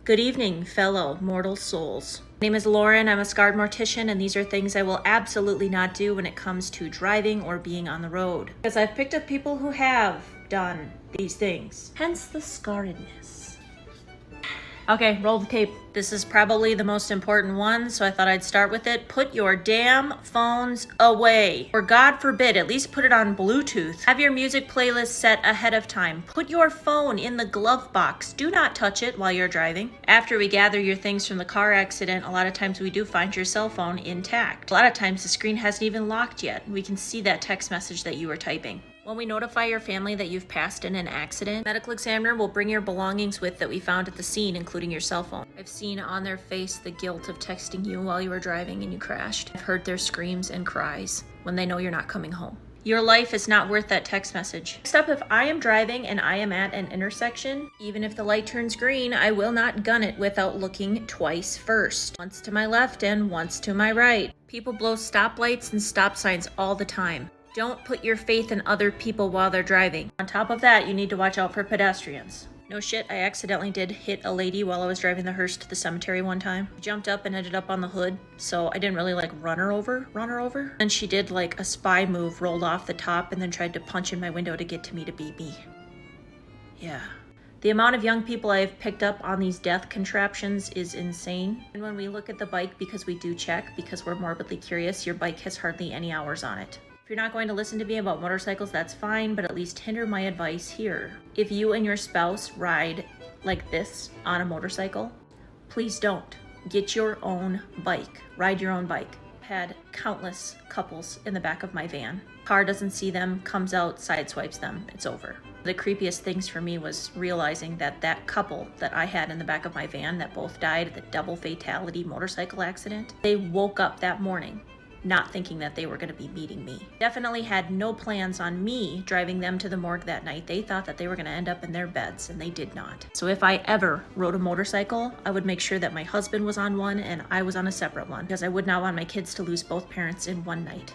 Good evening, fellow mortal souls. My name is Lauren. I'm a scarred mortician, and these are things I will absolutely not do when it comes to driving or being on the road. Because I've picked up people who have done these things. Hence the scarredness. Okay, roll the tape. This is probably the most important one, so I thought I'd start with it. Put your damn phones away. Or God forbid, at least put it on Bluetooth. Have your music playlist set ahead of time. Put your phone in the glove box. Do not touch it while you're driving. After we gather your things from the car accident, a lot of times we do find your cell phone intact. A lot of times the screen hasn't even locked yet. We can see that text message that you were typing. When we notify your family that you've passed in an accident, medical examiner will bring your belongings with that we found at the scene, including your cell phone. I've seen on their face the guilt of texting you while you were driving and you crashed. I've heard their screams and cries when they know you're not coming home. Your life is not worth that text message. Next up, if I am driving and I am at an intersection, even if the light turns green, I will not gun it without looking twice first. Once to my left and once to my right. People blow stoplights and stop signs all the time. Don't put your faith in other people while they're driving. On top of that, you need to watch out for pedestrians. No shit, I accidentally did hit a lady while I was driving the hearse to the cemetery one time. I jumped up and ended up on the hood, so I didn't really run her over. And she did a spy move, rolled off the top, and then tried to punch in my window to get to me to beat me. Yeah. The amount of young people I've picked up on these death contraptions is insane. And when we look at the bike, because we do check, because we're morbidly curious, your bike has hardly any hours on it. If you're not going to listen to me about motorcycles, that's fine, but at least hear my advice here. If you and your spouse ride like this on a motorcycle, please don't. Get your own bike. Ride your own bike. I've had countless couples in the back of my van. Car doesn't see them, comes out, sideswipes them, it's over. The creepiest things for me was realizing that that couple that I had in the back of my van that both died at the double fatality motorcycle accident, they woke up that morning not thinking that they were going to be meeting me. Definitely had no plans on me driving them to the morgue that night. They thought that they were going to end up in their beds, and they did not. So if I ever rode a motorcycle, I would make sure that my husband was on one and I was on a separate one, because I would not want my kids to lose both parents in one night.